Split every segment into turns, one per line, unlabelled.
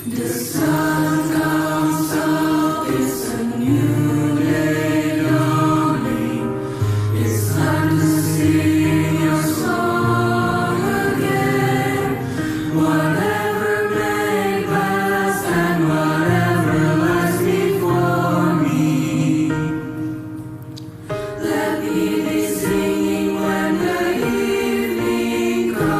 The sun comes up, it's a new day dawning. It's time to sing your song again. Whatever may pass and whatever lies before me, let me be singing when the evening comes.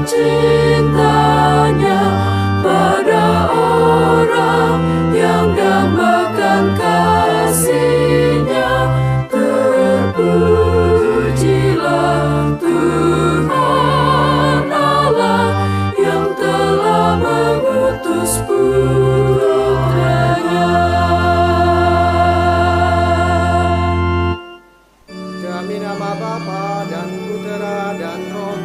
cintanya pada orang yang dambakan kasih-Nya. Terpujilah Tuhan Allah yang telah mengutus putranya.
Demi nama Bapa dan Putera dan Roh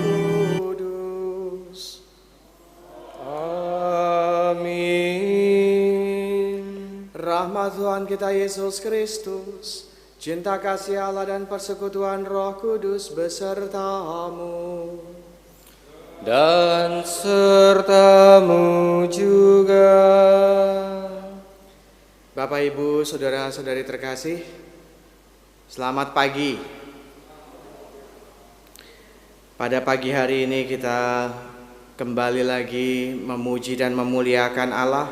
Kudus. Amin. Rahmat Tuhan kita Yesus Kristus, cinta kasih Allah dan persekutuan Roh Kudus besertamu. Dan sertamu juga. Bapak, Ibu, saudara-saudari terkasih, selamat pagi. Pada pagi hari ini kita kembali lagi memuji dan memuliakan Allah.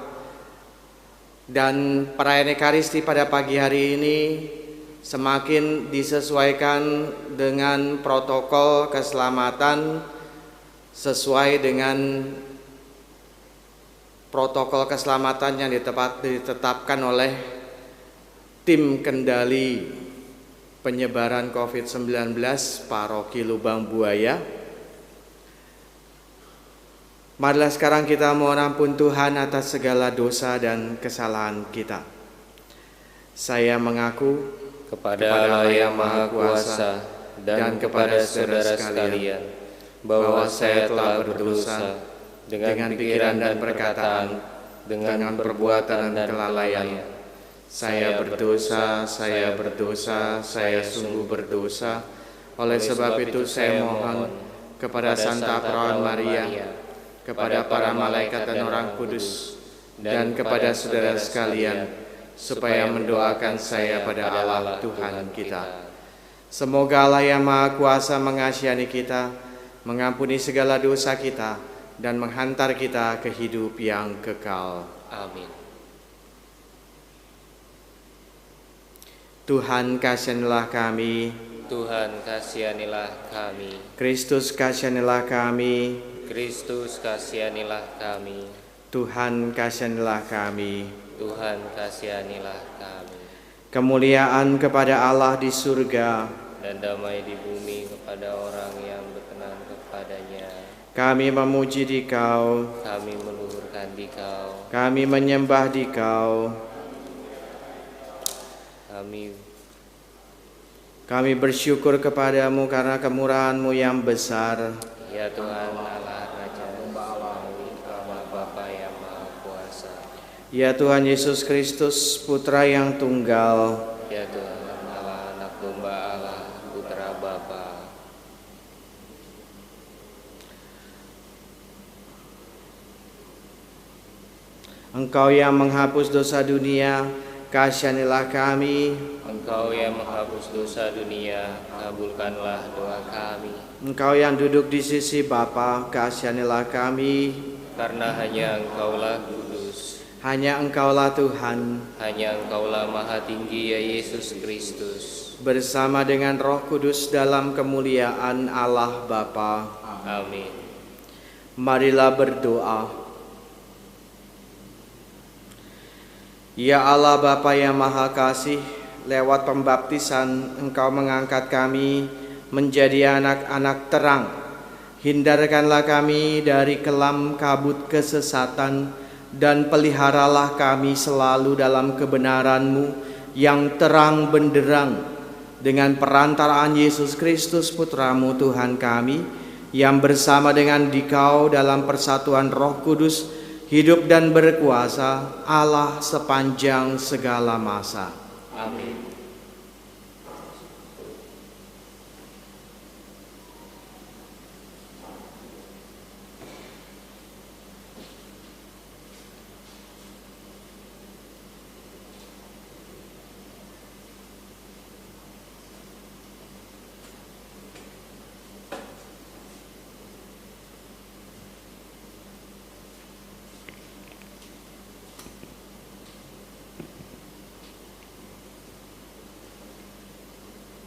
Dan perayaan Ekaristi pada pagi hari ini semakin disesuaikan dengan protokol keselamatan, sesuai dengan protokol keselamatan yang ditetapkan oleh tim kendali penyebaran COVID-19 Paroki Lubang Buaya. Marilah sekarang kita mohon ampun Tuhan atas segala dosa dan kesalahan kita. Saya mengaku
kepada Allah yang Maha Kuasa dan kepada saudara sekalian bahwa saya telah berdosa dengan pikiran dan perkataan, dengan perbuatan dan kelalaian. Saya berdosa, saya sungguh berdosa. Oleh sebab itu saya mohon kepada Santa Perawan Maria, kepada para malaikat dan orang kudus, dan kepada saudara sekalian, supaya mendoakan saya pada Allah Tuhan kita. Semoga Allah yang Maha Kuasa mengasihani kita, mengampuni segala dosa kita, dan menghantar kita ke hidup yang kekal. Amin.
Tuhan kasihanilah kami.
Tuhan kasihanilah kami.
Kristus kasihanilah kami.
Kristus kasihanilah kami.
Tuhan kasihanilah kami.
Tuhan kasihanilah kami.
Kemuliaan kepada Allah di surga
Dan damai di bumi kepada orang yang berkenan kepadanya.
Kami memuji Dikau,
Kami meluhurkan Dikau.
kami menyembah Dikau, kami bersyukur kepadamu karena kemurahan-Mu yang besar.
Ya Tuhan Allah Raja Semawi, Allah Bapa yang Maha Kuasa.
Ya Tuhan Yesus Kristus, Putra yang tunggal.
Ya Tuhan Allah, Anak Domba Allah, Putra Bapa.
Engkau yang menghapus dosa dunia, kasihanilah kami.
Engkau yang menghapus dosa dunia, kabulkanlah doa kami.
Engkau yang duduk di sisi Bapa, kasihanilah kami.
Karena hanya Engkaulah kudus,
Hanya Engkaulah Tuhan,
hanya Engkaulah Maha Tinggi ya Yesus Kristus.
bersama dengan Roh Kudus dalam kemuliaan Allah Bapa.
Amin.
Marilah berdoa. Ya Allah Bapa yang Maha Kasih, lewat pembaptisan Engkau mengangkat kami menjadi anak-anak terang. Hindarkanlah kami dari kelam kabut kesesatan dan peliharalah kami selalu dalam kebenaran-Mu yang terang benderang dengan perantaraan Yesus Kristus Putra-Mu Tuhan kami, yang bersama dengan Dikau dalam persatuan Roh Kudus hidup dan berkuasa Allah sepanjang segala masa.
Amin.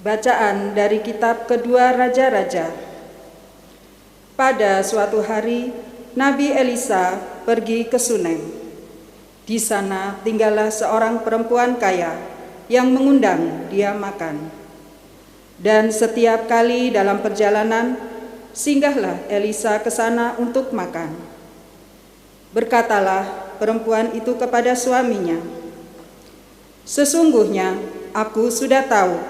Bacaan dari kitab Kedua Raja-Raja. Pada suatu hari, Nabi Elisa pergi ke Sunem. Di sana tinggallah seorang perempuan kaya yang mengundang dia makan. Dan setiap kali dalam perjalanan, singgahlah Elisa ke sana untuk makan. Berkatalah perempuan itu kepada suaminya, "Sesungguhnya aku sudah tahu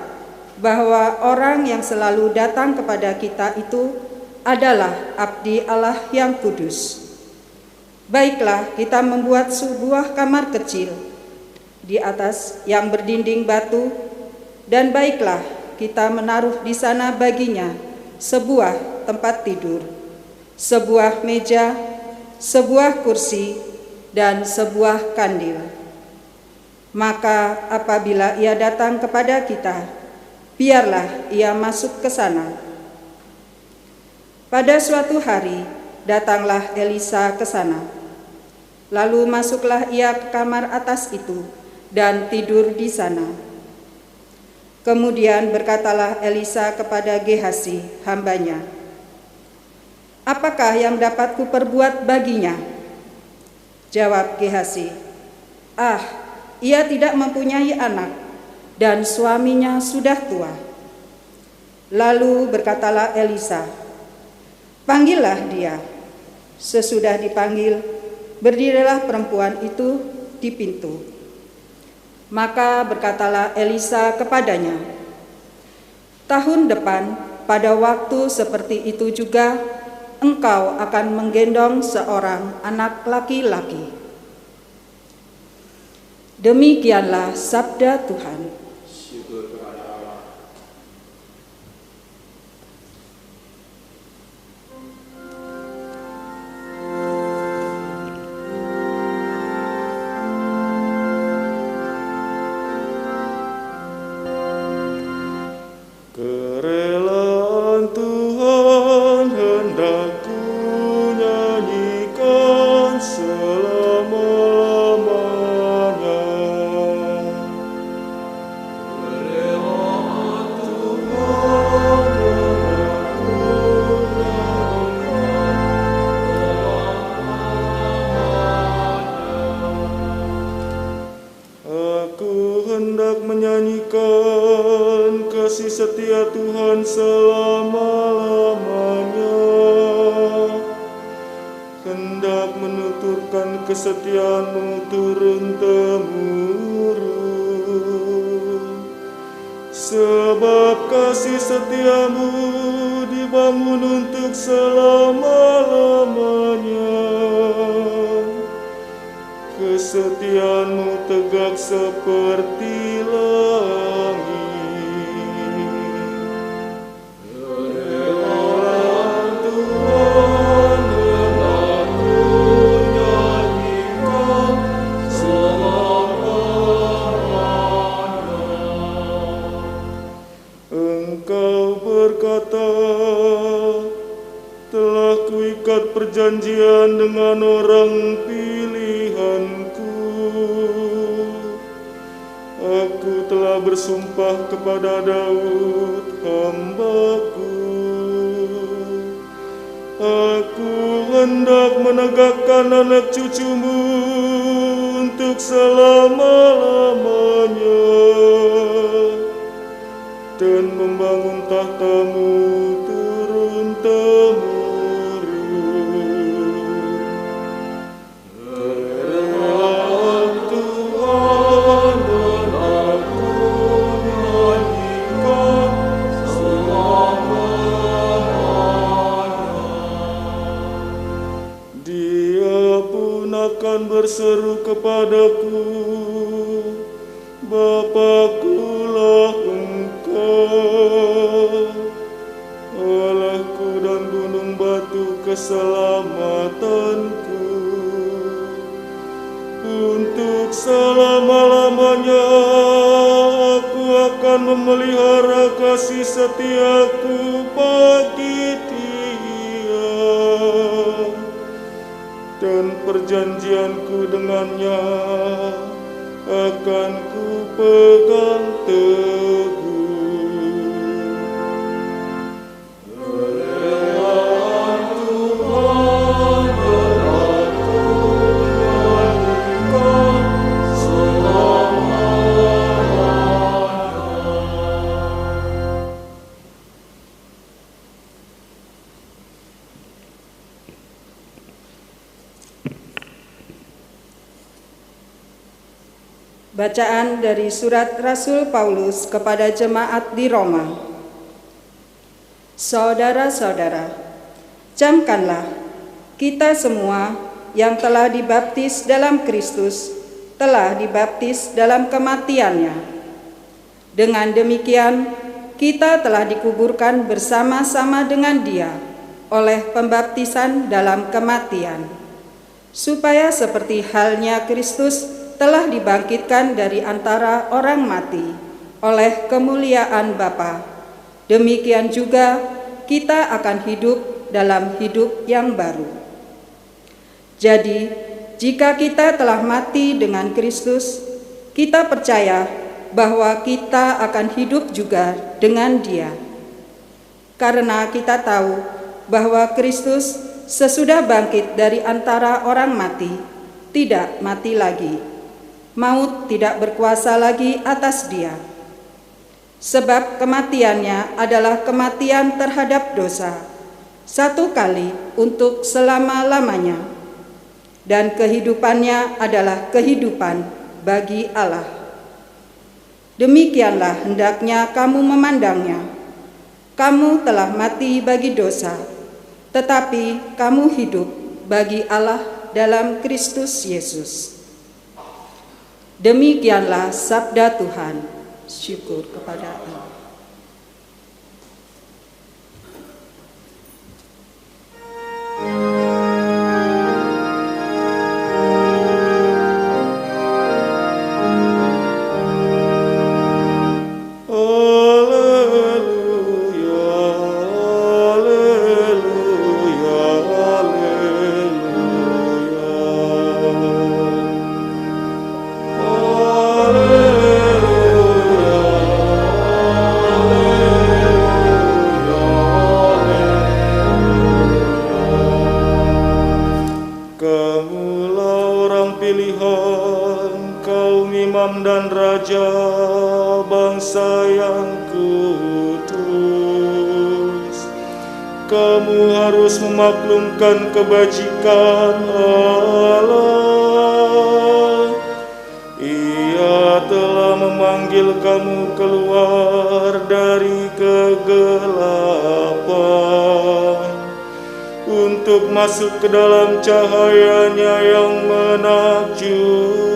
bahwa orang yang selalu datang kepada kita itu adalah abdi Allah yang kudus. Baiklah, kita membuat sebuah kamar kecil di atas yang berdinding batu, dan baiklah kita menaruh di sana baginya sebuah tempat tidur, sebuah meja, sebuah kursi, dan sebuah kandil. Maka apabila ia datang kepada kita, biarlah ia masuk ke sana." Pada suatu hari, datanglah Elisa ke sana. Lalu masuklah ia ke kamar atas itu dan tidur di sana. Kemudian berkatalah Elisa kepada Gehasi, hambanya, "Apakah yang dapat kuperbuat baginya?" Jawab Gehasi, "Ah, ia tidak mempunyai anak, dan suaminya sudah tua." Lalu berkatalah Elisa, "Panggillah dia." Sesudah dipanggil, berdirilah perempuan itu di pintu. Maka berkatalah Elisa kepadanya, "Tahun depan, pada waktu seperti itu juga, engkau akan menggendong seorang anak laki-laki." Demikianlah sabda Tuhan.
Kerelaan Tuhan hendak ku nyanyikan selama-lamanya. Kerelaan Tuhan hendak ku nyanyikan selama-lamanya. Aku hendak menyanyikan kasih setia Tuhan selama-lamanya, hendak menuturkan kesetiaan-Mu turun-temurun. Sebab kasih setiamu dibangun untuk selama-lamanya, kesetiaan-Mu tegak seperti langit. Telah kuikat perjanjian dengan orang pilihanku. Aku telah bersumpah kepada Daud hamba-Ku. Aku hendak menegakkan anak cucumu untuk selama-lamanya, dan membangun tahtamu turun-temurun. Kerelaan Tuhan hendak ku nyanyikan selama-lamanya. Dia pun akan berseru kepadaku, "Bapa-Kulah Allahku dan gunung batu keselamatanku. Untuk selama-lamanya aku akan memelihara kasih setiaku bagi dia, dan perjanjianku dengannya akan ku pegang teguh." Kerelaan
Bacaan dari surat Rasul Paulus kepada jemaat di Roma. Saudara-saudara, camkanlah kita semua yang telah dibaptis dalam Kristus telah dibaptis dalam kematiannya. Dengan demikian, kita telah dikuburkan bersama-sama dengan Dia oleh pembaptisan dalam kematian, supaya seperti halnya Kristus telah dibangkitkan dari antara orang mati oleh kemuliaan Bapa, demikian juga kita akan hidup dalam hidup yang baru. Jadi, jika kita telah mati dengan Kristus, kita percaya bahwa kita akan hidup juga dengan Dia. Karena kita tahu bahwa Kristus sesudah bangkit dari antara orang mati, tidak mati lagi. Maut tidak berkuasa lagi atas Dia. Sebab kematiannya adalah kematian terhadap dosa, satu kali untuk selama-lamanya, dan kehidupannya adalah kehidupan bagi Allah. Demikianlah hendaknya kamu memandangnya. Kamu telah mati bagi dosa, tetapi kamu hidup bagi Allah dalam Kristus Yesus. Demikianlah sabda Tuhan. Syukur kepada Allah.
Memaklumkan kebajikan Allah. Ia telah memanggil kamu keluar dari kegelapan untuk masuk ke dalam cahaya-Nya yang menakjubkan.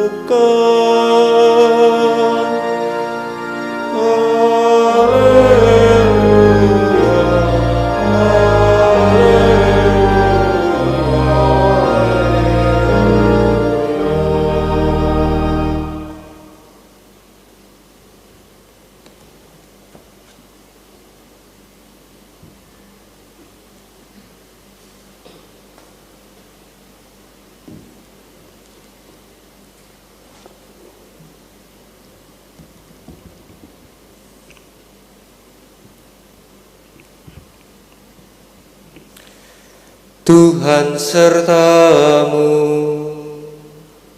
Tuhan sertamu,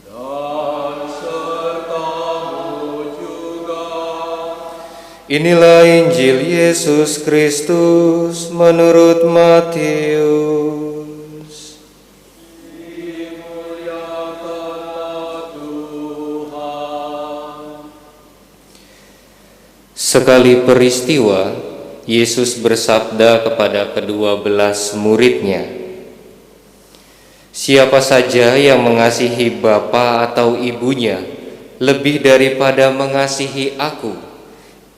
dan sertamu juga.
Inilah Injil Yesus Kristus menurut Matius.
Dimuliakanlah Tuhan.
Sekali peristiwa, Yesus bersabda kepada ke-12 murid-Nya, "Siapa saja yang mengasihi bapa atau ibunya lebih daripada mengasihi aku,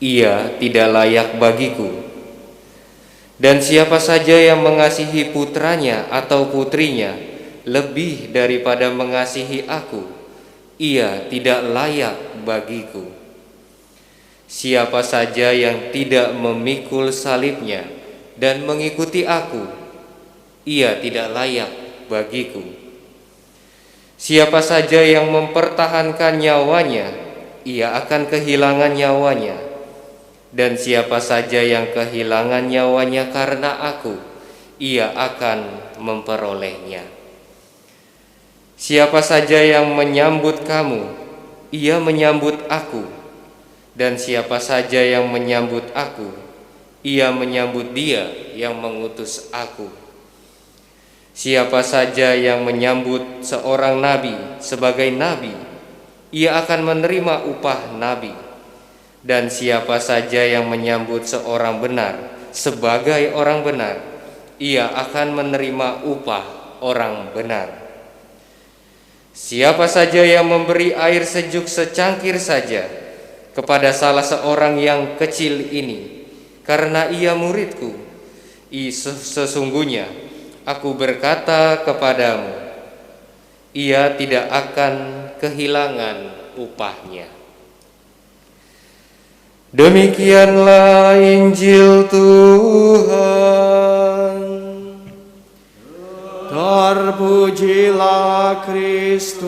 ia tidak layak bagiku. Dan siapa saja yang mengasihi putranya atau putrinya lebih daripada mengasihi aku, ia tidak layak bagiku. Siapa saja yang tidak memikul salibnya dan mengikuti aku, ia tidak layak bagiku. Siapa saja yang mempertahankan nyawanya, ia akan kehilangan nyawanya. Dan siapa saja yang kehilangan nyawanya karena aku, ia akan memperolehnya. Siapa saja yang menyambut kamu, ia menyambut aku. Dan siapa saja yang menyambut aku, ia menyambut Dia yang mengutus aku. Siapa saja yang menyambut seorang nabi sebagai nabi, ia akan menerima upah nabi. Dan siapa saja yang menyambut seorang benar sebagai orang benar, ia akan menerima upah orang benar. Siapa saja yang memberi air sejuk secangkir saja kepada salah seorang yang kecil ini, karena ia muridku, sesungguhnya aku berkata kepadamu, ia tidak akan kehilangan upahnya. Demikianlah Injil Tuhan.
Terpujilah Kristus.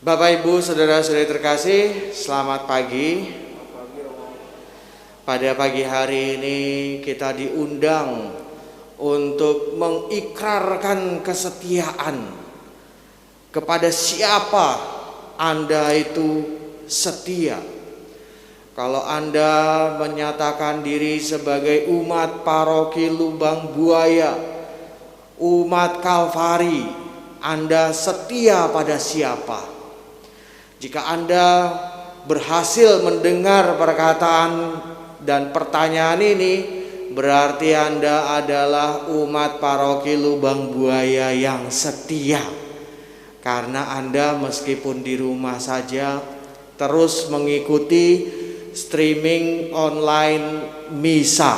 Bapak, Ibu, saudara-saudari terkasih, selamat pagi. Pada pagi hari ini kita diundang untuk mengikrarkan kesetiaan kepada siapa Anda itu setia. Kalau Anda menyatakan diri sebagai umat paroki Lubang Buaya, umat Kalvari, Anda setia pada siapa? Jika Anda berhasil mendengar perkataan dan pertanyaan ini, berarti Anda adalah umat paroki Lubang Buaya yang setia. Karena Anda meskipun di rumah saja terus mengikuti streaming online misa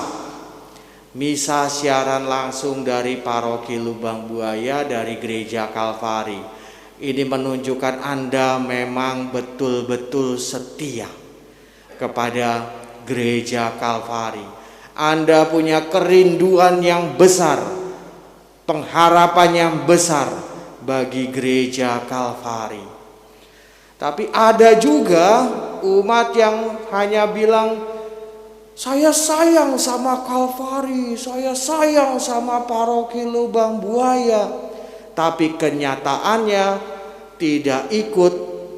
siaran langsung dari paroki Lubang Buaya dari Gereja Kalvari. Ini menunjukkan Anda memang betul-betul setia kepada Gereja Kalvari. Anda punya kerinduan yang besar, pengharapan yang besar bagi Gereja Kalvari. Tapi ada juga umat yang hanya bilang, saya sayang sama Kalvari, saya sayang sama paroki Lubang Buaya. Tapi kenyataannya tidak ikut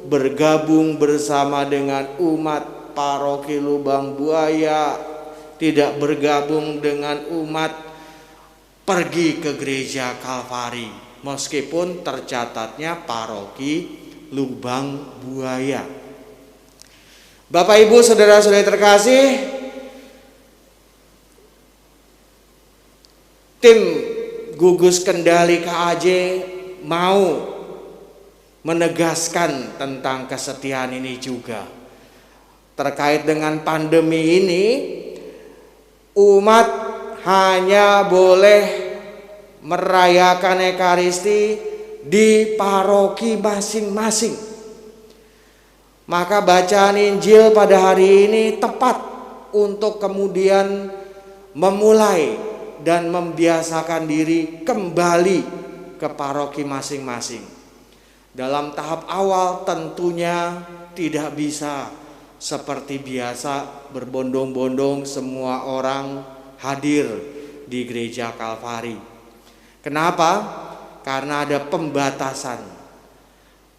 bergabung bersama dengan umat paroki Lubang Buaya, tidak bergabung dengan umat pergi ke Gereja Kalvari, meskipun tercatatnya paroki Lubang Buaya. Bapak, Ibu, saudara-saudari terkasih, tim gugus kendali KAJ mau menegaskan tentang kesetiaan ini juga. Terkait dengan pandemi ini, umat hanya boleh merayakan Ekaristi di paroki masing-masing. Maka bacaan Injil pada hari ini tepat untuk kemudian memulai dan membiasakan diri kembali ke paroki masing-masing. Dalam tahap awal tentunya tidak bisa seperti biasa berbondong-bondong semua orang hadir di Gereja Kalvari. Kenapa? Karena ada pembatasan.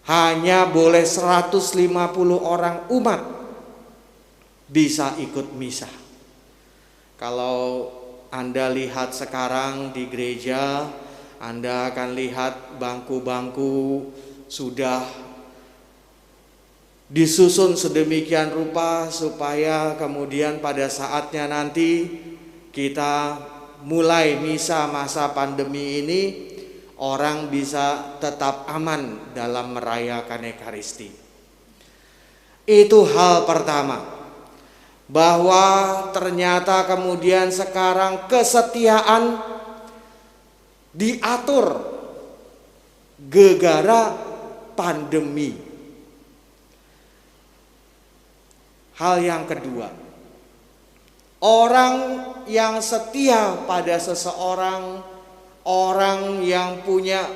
Hanya boleh 150 orang umat bisa ikut misa. Kalau Anda lihat sekarang di gereja, Anda akan lihat bangku-bangku sudah disusun sedemikian rupa supaya kemudian pada saatnya nanti kita mulai misa masa pandemi ini, orang bisa tetap aman dalam merayakan Ekaristi. Itu hal pertama. Bahwa ternyata kemudian sekarang kesetiaan diatur gegara pandemi. Hal yang kedua, orang yang setia pada seseorang, orang yang punya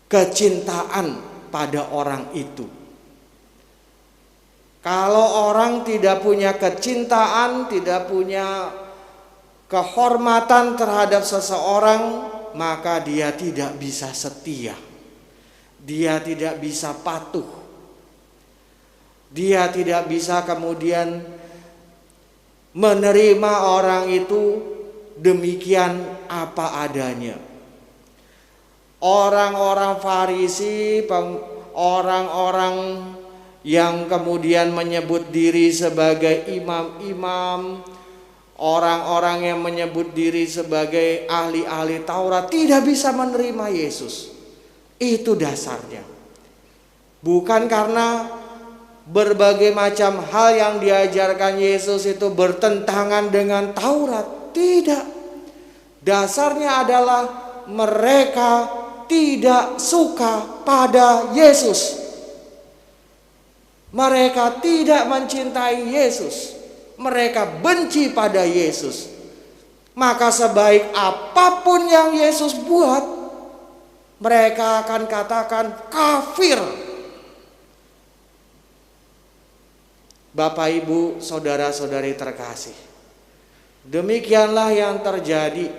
kecintaan pada orang itu. Kalau orang tidak punya kecintaan, tidak punya kehormatan terhadap seseorang, maka dia tidak bisa setia. dia tidak bisa patuh. Dia tidak bisa kemudian menerima orang itu demikian apa adanya. Orang-orang Farisi, orang-orang yang kemudian menyebut diri sebagai imam-imam, orang-orang yang menyebut diri sebagai ahli-ahli Taurat tidak bisa menerima Yesus. Itu dasarnya. Bukan karena berbagai macam hal yang diajarkan Yesus itu bertentangan dengan Taurat. Tidak. Dasarnya adalah mereka tidak suka pada Yesus. Mereka tidak mencintai Yesus. Mereka benci pada Yesus. Maka sebaik apapun yang Yesus buat, mereka akan katakan kafir. Bapak, Ibu, saudara-saudari terkasih, demikianlah yang terjadi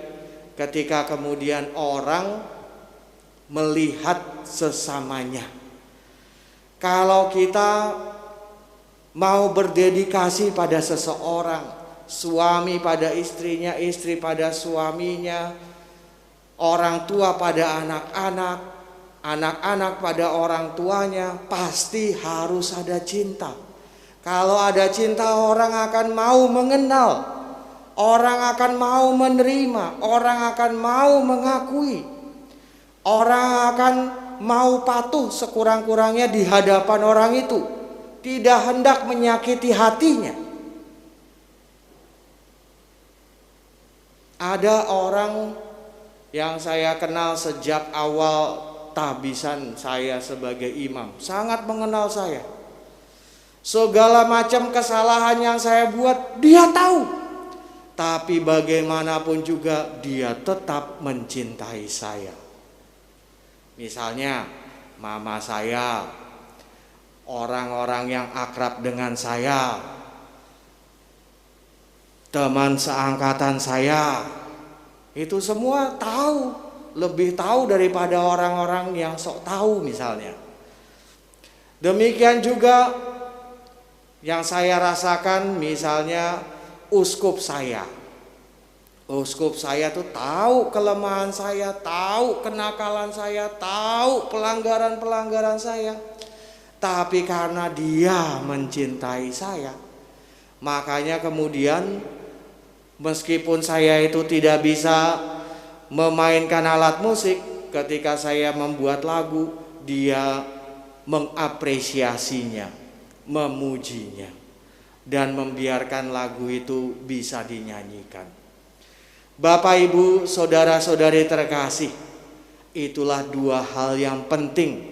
ketika kemudian orang melihat sesamanya. Kalau kita mau berdedikasi pada seseorang, suami pada istrinya, istri pada suaminya, orang tua pada anak-anak, anak-anak pada orang tuanya, pasti harus ada cinta. Kalau ada cinta, orang akan mau mengenal, orang akan mau menerima, orang akan mau mengakui, orang akan mau patuh sekurang-kurangnya di hadapan orang itu, tidak hendak menyakiti hatinya. Ada orang yang saya kenal sejak awal tahbisan saya sebagai imam, sangat mengenal saya. Segala macam kesalahan yang saya buat dia tahu. Tapi bagaimanapun juga dia tetap mencintai saya. Misalnya mama saya, orang-orang yang akrab dengan saya, teman seangkatan saya, itu semua tahu, lebih tahu daripada orang-orang yang sok tahu misalnya. Demikian juga yang saya rasakan, misalnya uskup saya. Uskup saya tuh tahu kelemahan saya, tahu kenakalan saya, tahu pelanggaran-pelanggaran saya. Tapi karena dia mencintai saya, makanya kemudian meskipun saya itu tidak bisa memainkan alat musik, ketika saya membuat lagu, dia mengapresiasinya, memujinya, dan membiarkan lagu itu bisa dinyanyikan. Bapak, Ibu, saudara-saudari terkasih, itulah dua hal yang penting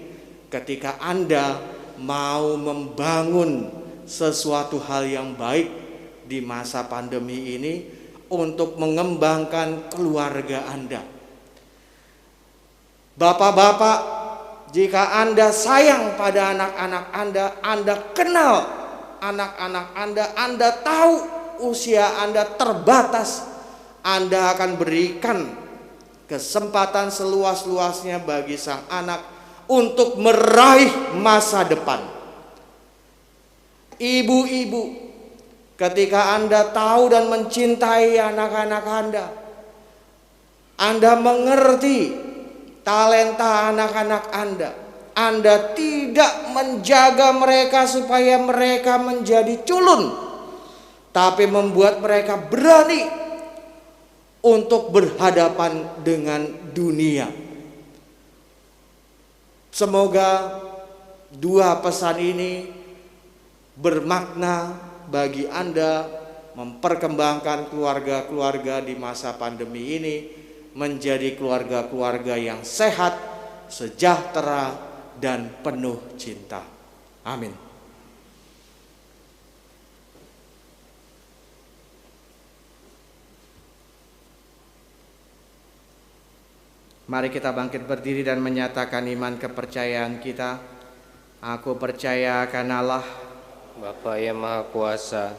ketika Anda mau membangun sesuatu hal yang baik di masa pandemi ini untuk mengembangkan keluarga Anda. Bapak-bapak, jika Anda sayang pada anak-anak Anda kenal anak-anak Anda tahu usia Anda terbatas, Anda akan berikan kesempatan seluas-luasnya bagi sang anak untuk meraih masa depan. Ibu-ibu, ketika Anda tahu dan mencintai anak-anak Anda mengerti talenta anak-anak Anda tidak menjaga mereka supaya mereka menjadi culun, tapi membuat mereka berani untuk berhadapan dengan dunia. Semoga dua pesan ini bermakna bagi Anda memperkembangkan keluarga-keluarga di masa pandemi ini menjadi keluarga-keluarga yang sehat, sejahtera, dan penuh cinta. Amin. Mari kita bangkit berdiri dan menyatakan iman kepercayaan kita. Aku percaya akan Allah,
Bapa yang Maha Kuasa,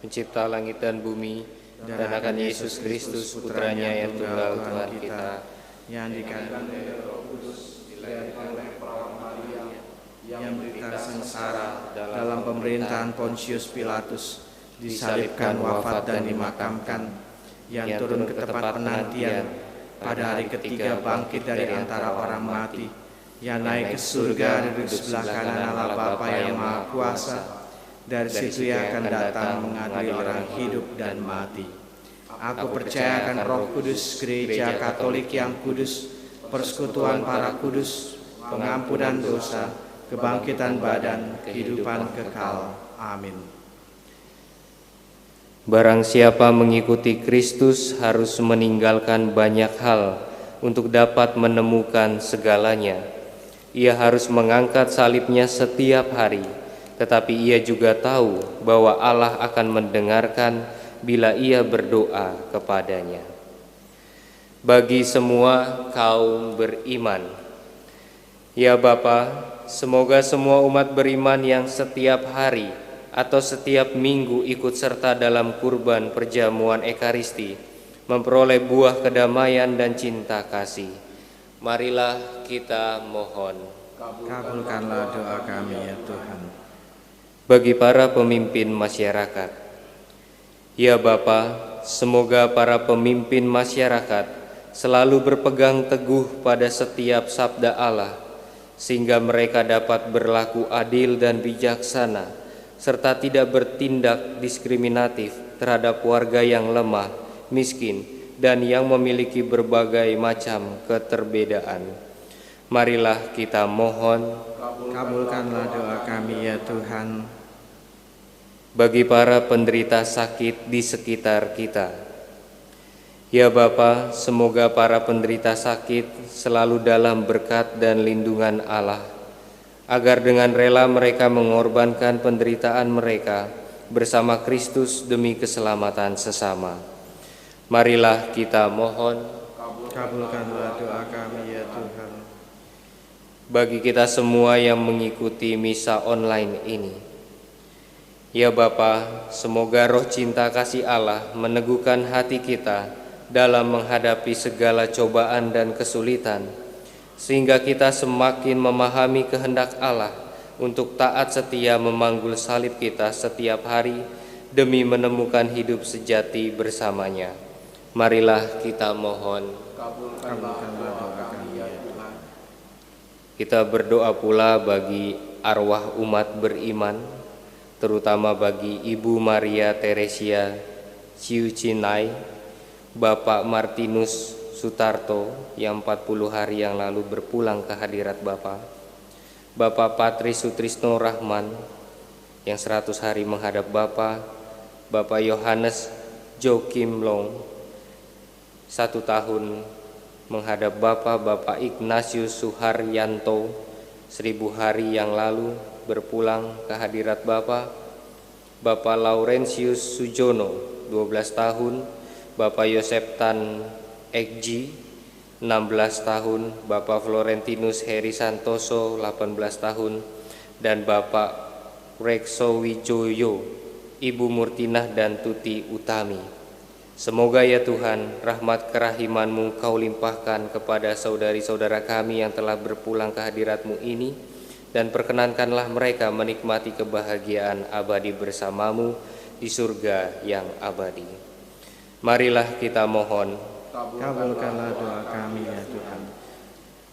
pencipta langit dan bumi, dan akan Yesus Kristus, putranya yang tunggal Tuhan kita,
yang dikandung dari Roh Kudus, oleh perawan Maria yang menderita sengsara dalam pemerintahan Pontius Pilatus, disalibkan, wafat dan dimakamkan, yang turun ke tempat penantian, pada hari ketiga bangkit dari antara orang mati, yang naik ke surga duduk sebelah kanan Allah Bapa yang Maha Kuasa. Dari situ ia akan datang mengadili orang hidup dan mati. Aku percaya akan Roh Kudus, Gereja Katolik yang kudus, persekutuan para kudus, pengampunan dosa, kebangkitan badan, kehidupan kekal. Amin.
Barang siapa mengikuti Kristus harus meninggalkan banyak hal untuk dapat menemukan segalanya. Ia harus mengangkat salibnya setiap hari, tetapi ia juga tahu bahwa Allah akan mendengarkan bila ia berdoa kepadanya. Bagi semua kaum beriman, ya Bapa, semoga semua umat beriman yang setiap hari atau setiap minggu ikut serta dalam kurban perjamuan Ekaristi memperoleh buah kedamaian dan cinta kasih. Marilah kita mohon.
Kabulkanlah doa kami ya Tuhan.
Bagi para pemimpin masyarakat, ya Bapa, semoga para pemimpin masyarakat selalu berpegang teguh pada setiap sabda Allah, sehingga mereka dapat berlaku adil dan bijaksana, serta tidak bertindak diskriminatif terhadap warga yang lemah, miskin, dan yang memiliki berbagai macam keterbedaan. Marilah kita mohon.
Kabulkanlah doa kami ya Tuhan.
Bagi para penderita sakit di sekitar kita, ya Bapa, semoga para penderita sakit selalu dalam berkat dan lindungan Allah, agar dengan rela mereka mengorbankan penderitaan mereka bersama Kristus demi keselamatan sesama. Marilah kita mohon.
Kabulkanlah doa kami ya Tuhan.
Bagi kita semua yang mengikuti misa online ini, ya Bapa, semoga roh cinta kasih Allah meneguhkan hati kita dalam menghadapi segala cobaan dan kesulitan, sehingga kita semakin memahami kehendak Allah untuk taat setia memanggul salib kita setiap hari demi menemukan hidup sejati bersamanya. Marilah kita mohon.
Kabulkanlah doa kami ya Tuhan.
Kita berdoa pula bagi arwah umat beriman, terutama bagi Ibu Maria Teresia Ciucinai, Bapak Martinus Sutarto yang 40 hari yang lalu berpulang ke hadirat Bapa, Bapak Patri Sutrisno Rahman yang 100 hari menghadap Bapa, Bapak Yohanes Jokim Long 1 tahun menghadap Bapa, Bapak Ignatius Suharyanto 1000 hari yang lalu berpulang ke hadirat Bapa, Bapak Laurentius Sujono 12 tahun, Bapak Yosep Tan Ekji 16 tahun, Bapak Florentinus Heri Santoso 18 tahun, dan Bapak Rekso Wijoyo, Ibu Murtinah dan Tuti Utami. Semoga ya Tuhan, rahmat kerahiman-Mu Kau limpahkan kepada saudari-saudara kami yang telah berpulang ke hadirat-Mu ini, dan perkenankanlah mereka menikmati kebahagiaan abadi bersama-Mu di surga yang abadi. Marilah kita mohon.
Kabulkanlah doa kami ya Tuhan.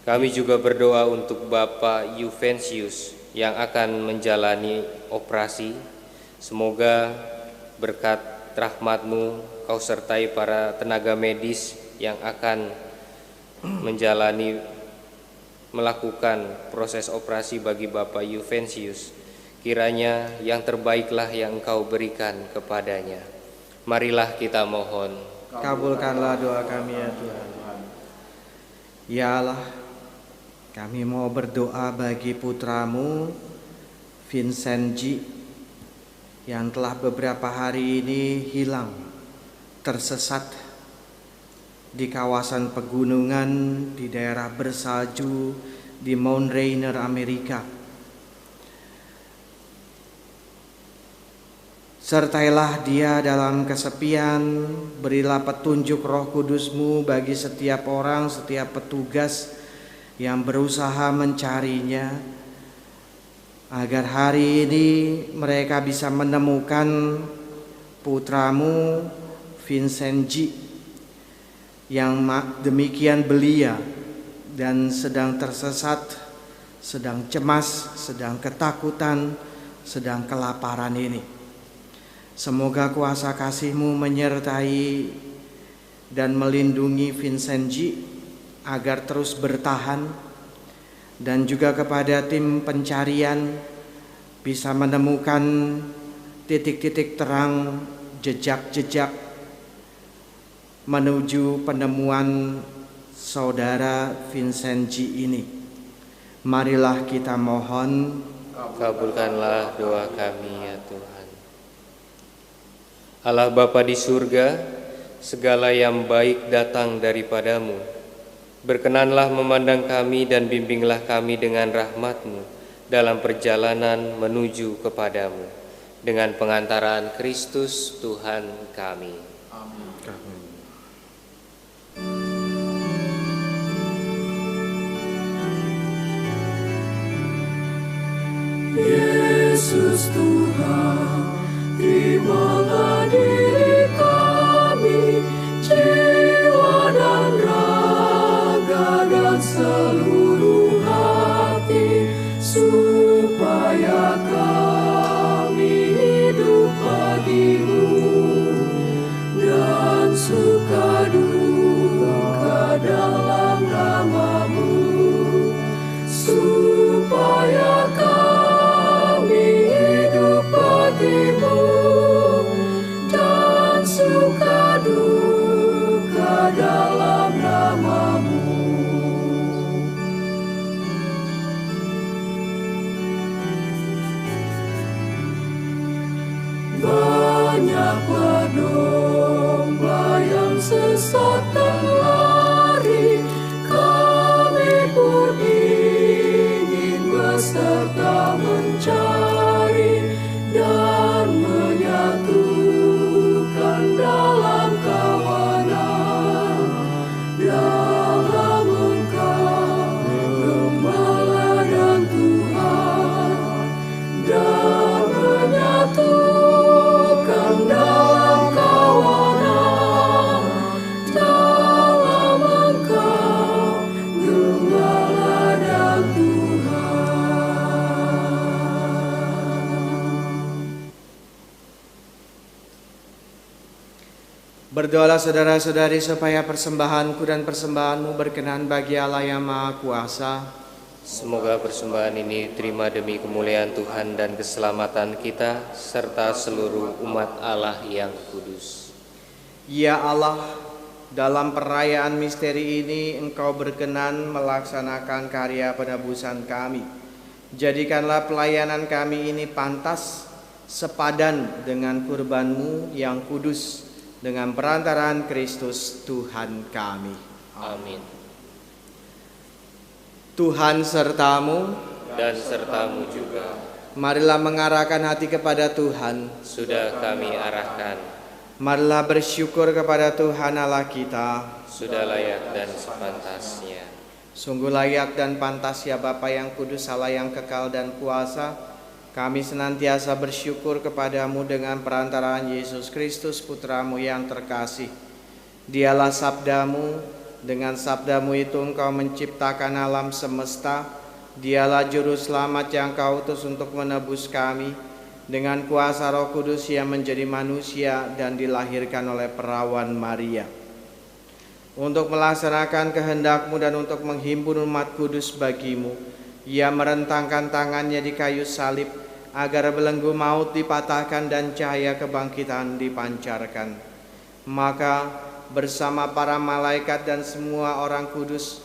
Kami juga berdoa untuk Bapak Juvencius yang akan menjalani operasi. Semoga berkat rahmat-Mu Kau sertai para tenaga medis yang akan melakukan proses operasi bagi Bapak Juvencius. Kiranya yang terbaiklah yang Engkau berikan kepadanya. Marilah kita mohon.
Kabulkanlah doa kami ya Tuhan. Ya Allah, kami mau berdoa bagi putramu Vincent Ji yang telah beberapa hari ini hilang, tersesat di kawasan pegunungan di daerah bersalju di Mount Rainier, Amerika. Sertailah dia dalam kesepian, berilah petunjuk Roh Kudus-Mu bagi setiap orang, setiap petugas yang berusaha mencarinya, agar hari ini mereka bisa menemukan putramu Vincent Ji yang demikian belia dan sedang tersesat, sedang cemas, sedang ketakutan, sedang kelaparan ini. Semoga kuasa kasih-Mu menyertai dan melindungi Vincent Ji agar terus bertahan, dan juga kepada tim pencarian bisa menemukan titik-titik terang, jejak-jejak menuju penemuan saudara Vincent Ji ini. Marilah kita mohon,
kabulkanlah doa kami ya Tuhan. Allah Bapa di surga, segala yang baik datang daripadamu. Berkenanlah memandang kami dan bimbinglah kami dengan rahmat-Mu dalam perjalanan menuju kepadamu, dengan pengantaran Kristus Tuhan kami.
Amin.
Yesus Tuhan, terimalah diri kami, jiwa dan raga dan seluruh hati, supaya kami hidup bagi-Mu dan suka duka dalam nama-Mu, supaya kami hidup bagi-Mu dan suka duka dalam nama-Mu. Banyaklah domba yang sesat dan lari, kami pun ingin beserta mencari dan menyatukan dalam kawanan, dalam Engkau Gembala dan Tuhan, dan menyatukan dalam kawanan, dalam Engkau Gembala dan Tuhan.
Berdoalah saudara-saudari supaya persembahanku dan persembahanmu berkenan bagi Allah yang Maha Kuasa.
Semoga persembahan ini terima demi kemuliaan Tuhan dan keselamatan kita, serta seluruh umat Allah yang kudus.
Ya Allah, dalam perayaan misteri ini Engkau berkenan melaksanakan karya penebusan kami. Jadikanlah pelayanan kami ini pantas, sepadan dengan kurban-Mu yang kudus, dengan perantaraan Kristus Tuhan kami.
Amin.
Tuhan sertamu,
Dan sertamu juga.
marilah mengarahkan hati kepada Tuhan.
Sudah kami arahkan.
Marilah bersyukur kepada Tuhan Allah kita.
Sudah layak dan sepantasnya.
Sungguh layak dan pantas ya Bapa yang kudus, Allah yang kekal dan kuasa. Kami senantiasa bersyukur kepadamu dengan perantaraan Yesus Kristus Putramu yang terkasih. Dialah sabdamu, dengan sabdamu itu Engkau menciptakan alam semesta. Dialah juru selamat yang Kau utus untuk menebus kami. Dengan kuasa Roh Kudus yang menjadi manusia dan dilahirkan oleh perawan Maria. Untuk melaksanakan kehendak-Mu dan untuk menghimpun umat kudus bagi-Mu, Ia merentangkan tangannya di kayu salib, agar belenggu maut dipatahkan dan cahaya kebangkitan dipancarkan. Maka bersama para malaikat dan semua orang kudus,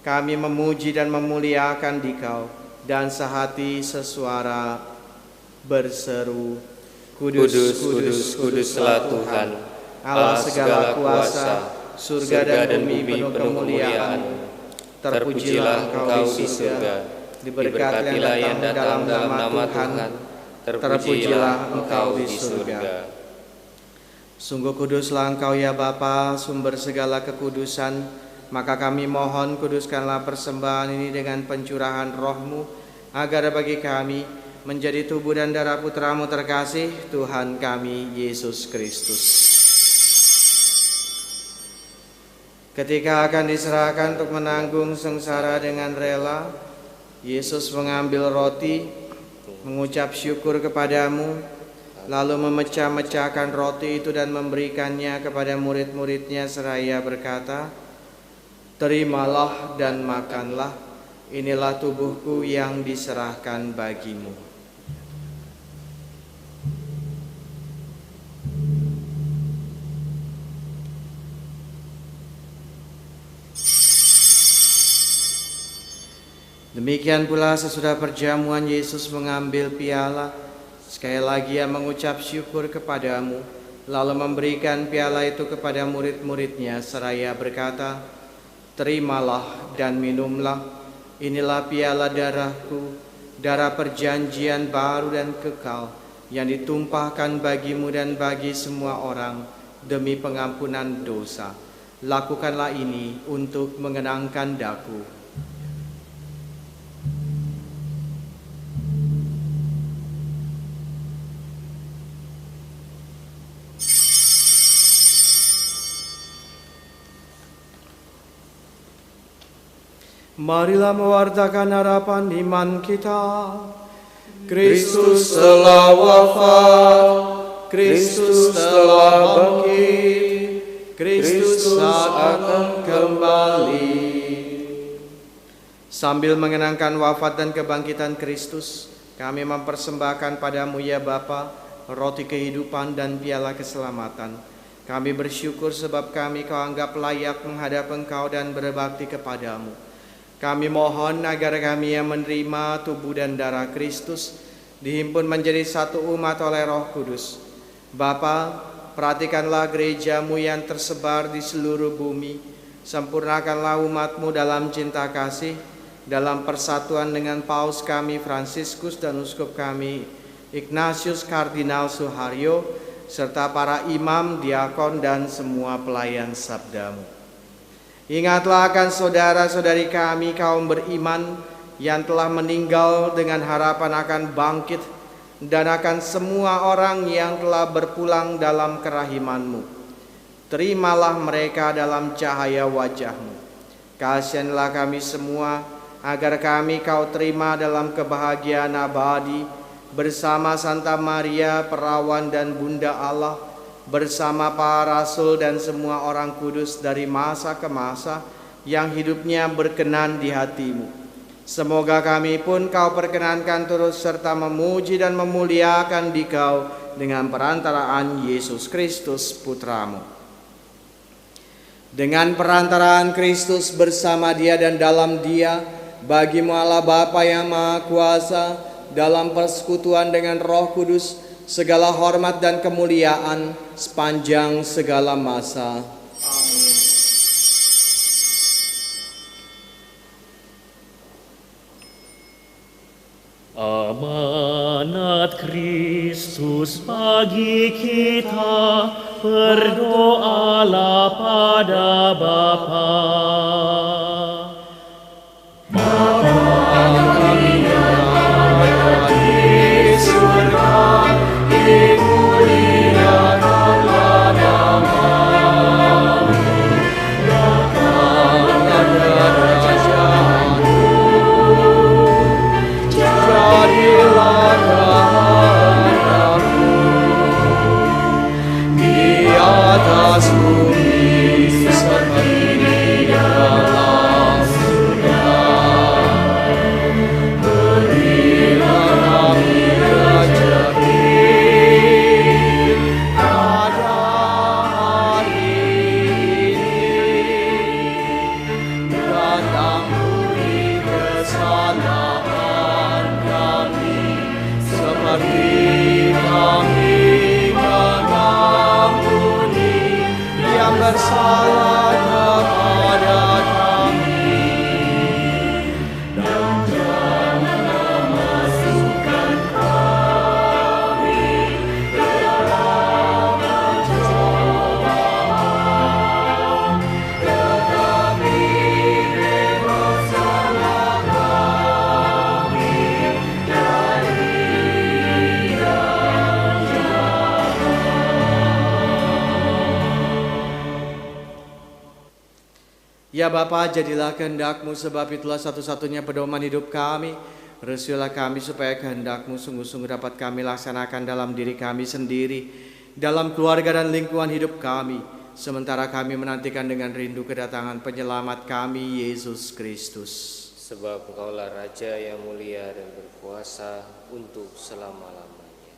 kami memuji dan memuliakan Dikau, dan sehati sesuara berseru,
Kudus, kudus, kuduslah Tuhan, Allah segala kuasa, surga dan bumi penuh kemuliaan. Terpujilah Engkau di surga, diberkatilah yang datang dalam nama Tuhan, terpujilah Engkau di surga.
Sungguh kuduslah Engkau ya Bapa, sumber segala kekudusan. Maka kami mohon kuduskanlah persembahan ini dengan pencurahan roh-Mu, agar bagi kami menjadi tubuh dan darah Putra-Mu terkasih, Tuhan kami Yesus Kristus. Ketika akan diserahkan untuk menanggung sengsara dengan rela, Yesus mengambil roti, mengucap syukur kepadamu, lalu memecah-mecahkan roti itu dan memberikannya kepada murid-muridnya seraya berkata, "Terimalah dan makanlah, inilah tubuhku yang diserahkan bagimu." Demikian pula sesudah perjamuan Yesus mengambil piala, sekali lagi ia mengucap syukur kepadamu, lalu memberikan piala itu kepada murid-muridnya seraya berkata, "Terimalah dan minumlah, inilah piala darahku, darah perjanjian baru dan kekal, yang ditumpahkan bagimu dan bagi semua orang demi pengampunan dosa. Lakukanlah ini untuk mengenangkan daku." Marilah mewartakan harapan iman kita. Kristus telah wafat, Kristus telah bangkit, Kristus akan kembali. Sambil mengenangkan wafat dan kebangkitan Kristus, kami mempersembahkan padamu ya Bapa, roti kehidupan dan piala keselamatan. Kami bersyukur sebab kami Kau anggap layak menghadap Engkau dan berbakti kepadamu. Kami mohon agar kami yang menerima tubuh dan darah Kristus dihimpun menjadi satu umat oleh Roh Kudus. Bapa, perhatikanlah gereja-Mu yang tersebar di seluruh bumi. Sempurnakanlah umat-Mu dalam cinta kasih, dalam persatuan dengan Paus kami Fransiskus dan Uskup kami Ignatius Kardinal Suharyo, serta para imam, diakon, dan semua pelayan sabda-Mu. Ingatlah akan saudara-saudari kami kaum beriman yang telah meninggal dengan harapan akan bangkit, dan akan semua orang yang telah berpulang dalam kerahiman-Mu. Terimalah mereka dalam cahaya wajah-Mu. Kasihanlah kami semua, agar kami Kau terima dalam kebahagiaan abadi, bersama Santa Maria, Perawan dan Bunda Allah, bersama para rasul dan semua orang kudus dari masa ke masa yang hidupnya berkenan di hati-Mu. Semoga kami pun Kau perkenankan turut serta memuji dan memuliakan Dikau dengan perantaraan Yesus Kristus Putra-Mu. Dengan perantaraan Kristus bersama Dia dan dalam Dia, bagi-Mu Allah Bapa yang Maha Kuasa, dalam persekutuan dengan Roh Kudus, segala hormat dan kemuliaan sepanjang segala masa. Amin.
Amanat Kristus bagi kita, berdoalah pada Bapa.
Di atas bumi seperti di dalam
Ya Bapa, jadilah kehendak-Mu, sebab itulah satu-satunya pedoman hidup kami. Restuilah kami supaya kehendak-Mu sungguh-sungguh dapat kami laksanakan dalam diri kami sendiri, dalam keluarga dan lingkungan hidup kami, sementara kami menantikan dengan rindu kedatangan penyelamat kami, Yesus Kristus.
Sebab Engkaulah Raja yang mulia dan berkuasa untuk selama-lamanya.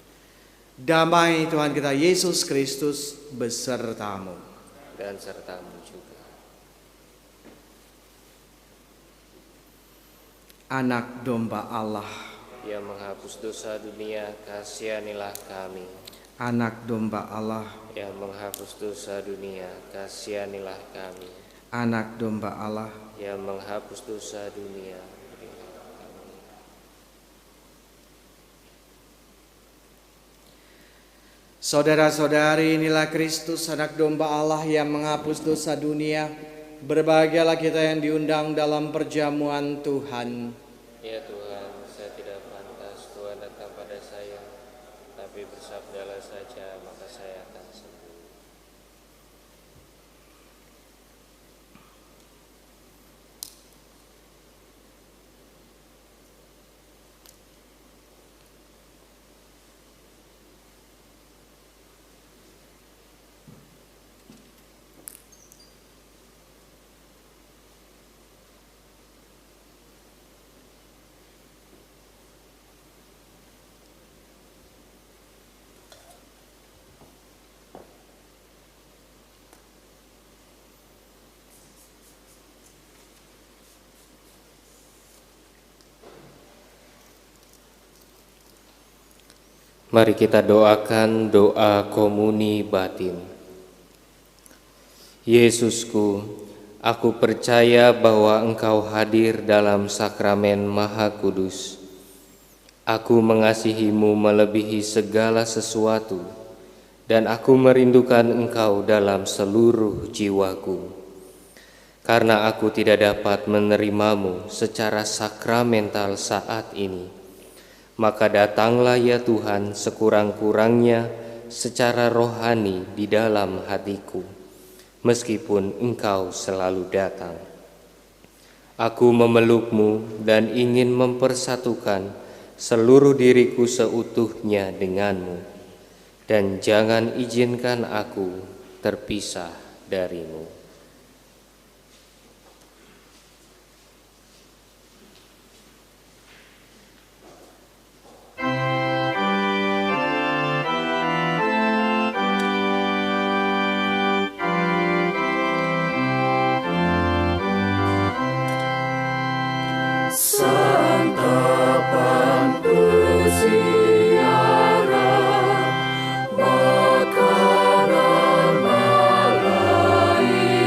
Damai Tuhan kita Yesus Kristus besertamu.
Dan sertamu juga.
Anak domba Allah,
Yang menghapus dosa dunia, kasihanilah kami.
anak domba Allah,
Yang menghapus dosa dunia, kasihanilah kami.
anak domba Allah.
Yang menghapus dosa dunia, berilah kami.
Saudara-saudari, inilah Kristus, anak domba Allah yang menghapus dosa dunia. Berbahagialah kita yang diundang dalam perjamuan Tuhan.
Ya Tuhan, saya tidak pantas Tuhan datang pada saya, tapi bersabdalah saja, maka saya akan sembuh. Mari kita doakan doa komuni batin. Yesusku, aku percaya bahwa Engkau hadir dalam sakramen Maha Kudus. Aku mengasihi-Mu melebihi segala sesuatu, dan aku merindukan Engkau dalam seluruh jiwaku. Karena aku tidak dapat menerimamu secara sakramental saat ini, maka datanglah ya Tuhan sekurang-kurangnya secara rohani di dalam hatiku, meskipun Engkau selalu datang. Aku memeluk-Mu dan ingin mempersatukan seluruh diriku seutuhnya denganmu, dan jangan izinkan aku terpisah darimu.
Santapanku siara makanan malaikat.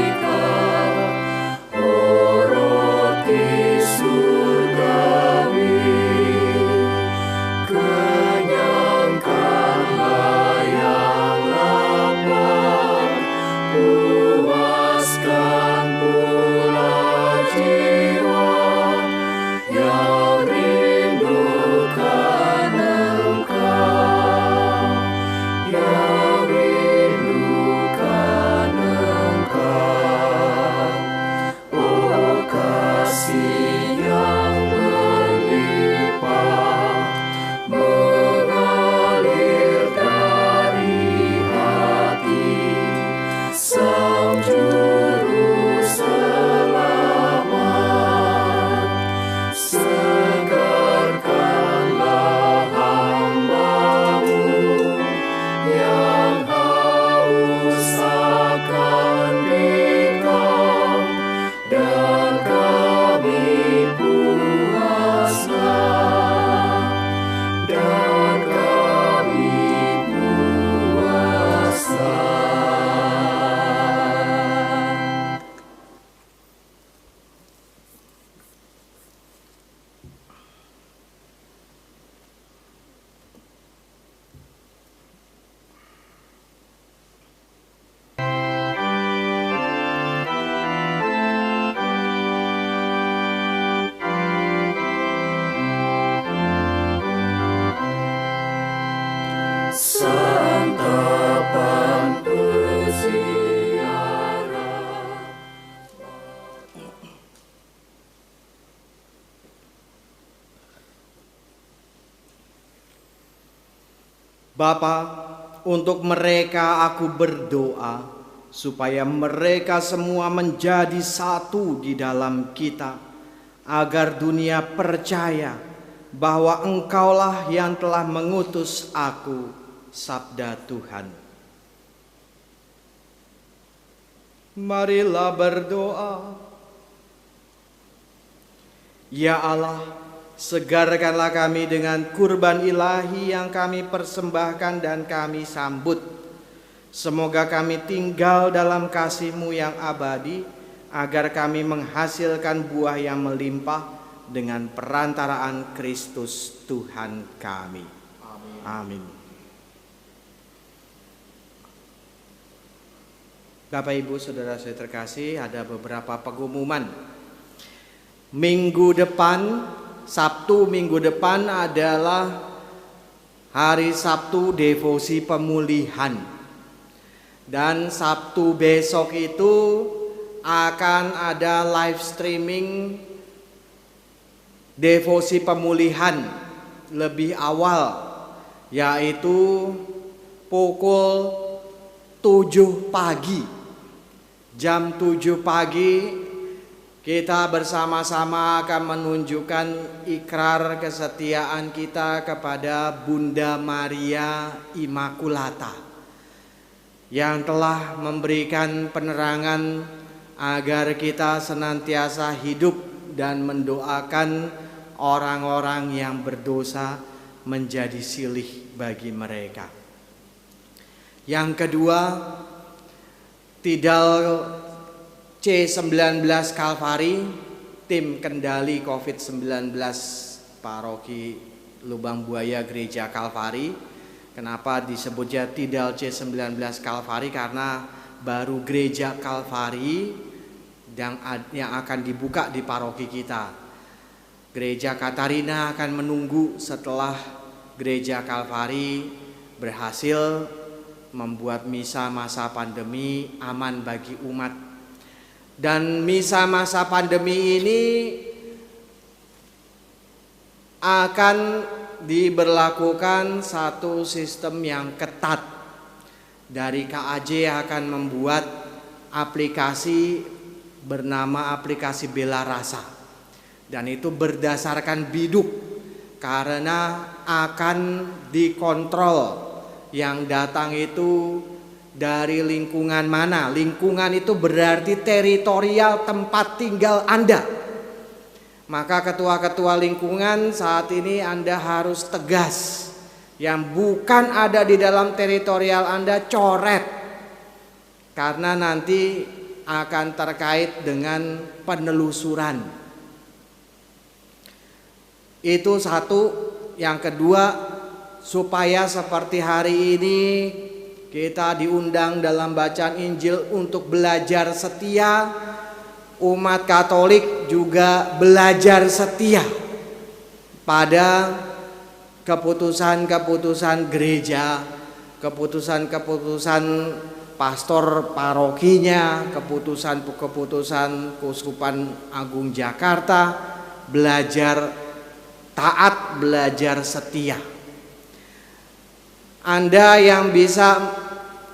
Bapa, untuk mereka aku berdoa supaya mereka semua menjadi satu di dalam kita, agar dunia percaya bahwa Engkaulah yang telah mengutus aku, sabda Tuhan. Marilah berdoa. Ya Allah, segarkanlah kami dengan kurban ilahi yang kami persembahkan dan kami sambut. Semoga kami tinggal dalam kasih-Mu yang abadi, agar kami menghasilkan buah yang melimpah dengan perantaraan Kristus Tuhan kami. Amin. Bapak, Ibu, Saudara saya terkasih, ada beberapa pengumuman. Minggu depan, Sabtu minggu depan adalah hari Sabtu devosi pemulihan. Dan Sabtu besok itu akan ada live streaming devosi pemulihan lebih awal, yaitu pukul 7 pagi. Jam 7 pagi kita bersama-sama akan menunjukkan ikrar kesetiaan kita kepada Bunda Maria Immaculata yang telah memberikan penerangan agar kita senantiasa hidup dan mendoakan orang-orang yang berdosa menjadi silih bagi mereka. Yang kedua, Tidal C19 Kalvari, tim kendali COVID-19 Paroki Lubang Buaya Gereja Kalvari. Kenapa disebutnya Tidal C19 Kalvari? Karena baru Gereja Kalvari yang akan dibuka di paroki kita. Gereja Katarina akan menunggu setelah Gereja Kalvari berhasil membuat misa masa pandemi aman bagi umat. Dan misa masa pandemi ini akan diberlakukan satu sistem yang ketat. Dari KAJ akan membuat aplikasi bernama aplikasi Bela Rasa. Dan itu berdasarkan biduk, karena akan dikontrol yang datang itu dari lingkungan mana. Lingkungan itu berarti teritorial tempat tinggal Anda. Maka ketua-ketua lingkungan saat ini Anda harus tegas. Yang bukan ada di dalam teritorial Anda coret. Karena nanti akan terkait dengan penelusuran. Itu satu. Yang kedua, supaya seperti hari ini kita diundang dalam bacaan Injil untuk belajar setia, umat Katolik juga belajar setia pada keputusan-keputusan gereja, keputusan-keputusan pastor parokinya, keputusan-keputusan Keuskupan Agung Jakarta, belajar taat, belajar setia. Anda yang bisa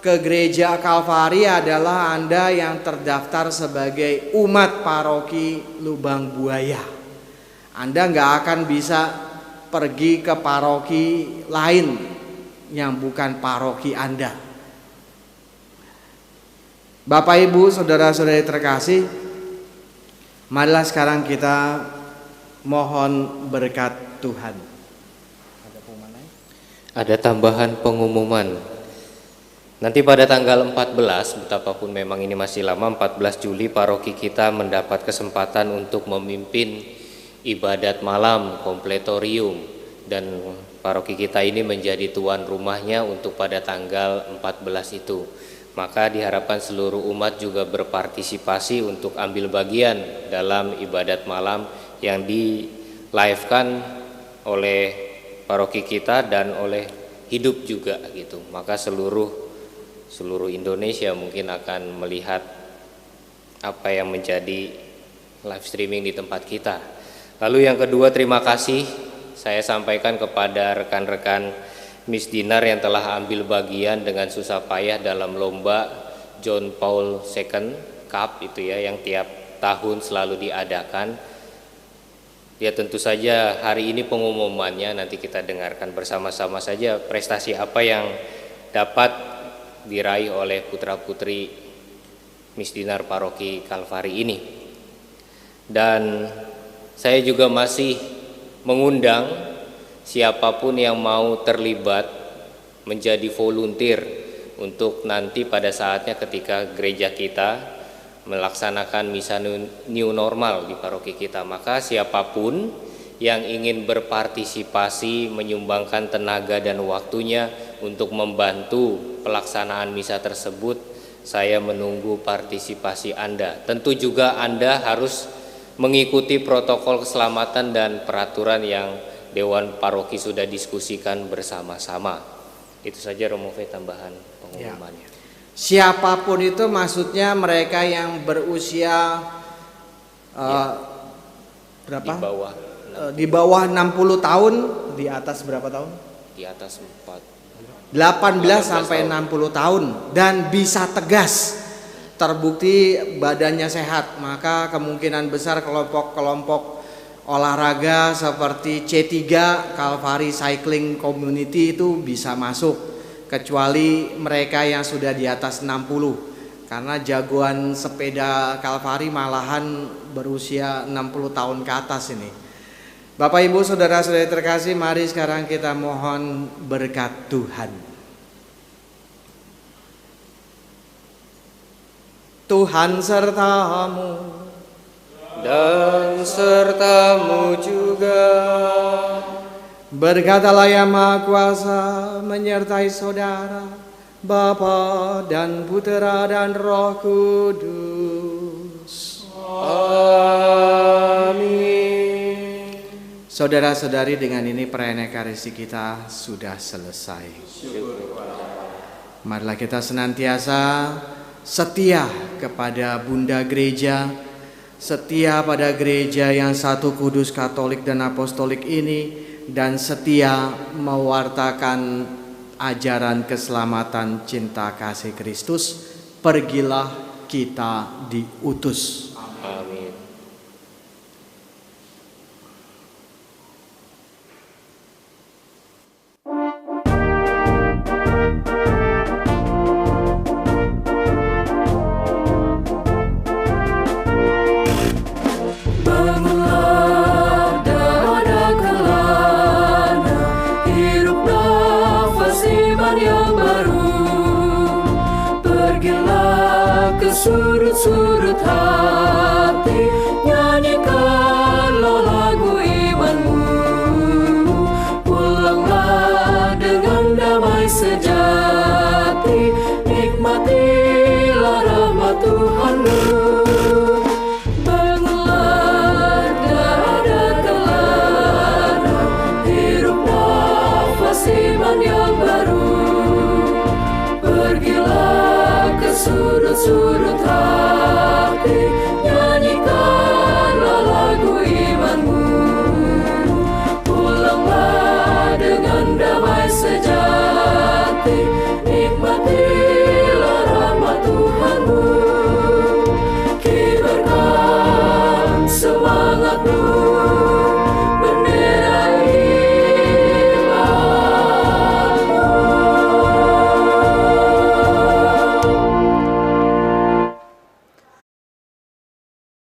ke gereja Kalvari adalah Anda yang terdaftar sebagai umat paroki Lubang Buaya. Anda nggak akan bisa pergi ke paroki lain yang bukan paroki Anda. Bapak, Ibu, saudara-saudari terkasih, marilah sekarang kita mohon berkat Tuhan.
Ada tambahan pengumuman. Nanti pada tanggal 14, betapapun memang ini masih lama, 14 Juli paroki kita mendapat kesempatan untuk memimpin ibadat malam kompletorium, dan paroki kita ini menjadi tuan rumahnya untuk pada tanggal 14 itu. Maka diharapkan seluruh umat juga berpartisipasi untuk ambil bagian dalam ibadat malam yang di-live-kan oleh paroki kita dan oleh Hidup juga gitu. Maka seluruh Indonesia mungkin akan melihat apa yang menjadi live streaming di tempat kita. Lalu yang kedua, terima kasih saya sampaikan kepada rekan-rekan Miss Dinar yang telah ambil bagian dengan susah payah dalam lomba John Paul II Cup itu ya, yang tiap tahun selalu diadakan. Ya tentu saja hari ini pengumumannya nanti kita dengarkan bersama-sama saja prestasi apa yang dapat diraih oleh putra-putri Miss Dinar Paroki Kalvari ini. Dan saya juga masih mengundang siapapun yang mau terlibat menjadi volunteer untuk nanti pada saatnya ketika gereja kita melaksanakan misa new normal di paroki kita, maka siapapun yang ingin berpartisipasi menyumbangkan tenaga dan waktunya untuk membantu pelaksanaan misa tersebut, saya menunggu partisipasi Anda. Tentu juga Anda harus mengikuti protokol keselamatan dan peraturan yang Dewan Paroki sudah diskusikan bersama-sama. Itu saja Romo V tambahan pengumumannya.
Siapapun itu maksudnya mereka yang berusia berapa? Di bawah 60 tahun, di atas berapa tahun?
Di atas
18 sampai 60 tahun dan bisa tegas, terbukti badannya sehat, maka kemungkinan besar kelompok-kelompok olahraga seperti C3 Kalvari Cycling Community itu bisa masuk, kecuali mereka yang sudah di atas 60, karena jagoan sepeda Kalvari malahan berusia 60 tahun ke atas ini. Bapak Ibu saudara-saudari terkasih, mari sekarang kita mohon berkat Tuhan. Tuhan sertamu
dan sertamu juga.
Berkatalah yang Maha Kuasa menyertai saudara, Bapa dan Putera dan Roh Kudus.
Amin.
Saudara-saudari, dengan ini perayaan Ekaristi kita sudah selesai. Marilah kita senantiasa setia kepada Bunda Gereja, setia pada gereja yang satu, kudus, katolik dan apostolik ini, dan setia mewartakan ajaran keselamatan cinta kasih Kristus. Pergilah, kita diutus.
Amin.
Sudut-sudut hati, nyanyikanlah lagu imanmu. Pulanglah dengan damai sejati, nikmatilah rahmat Tuhanmu. Bangunlah dada kelana, hirup nafas iman yang baru. Pergilah ke sudut-sudut hati, nyanyikanlah lagu imanmu. Pulanglah dengan damai sejati, nikmatilah rahmat Tuhanmu. Kibarkan semangatmu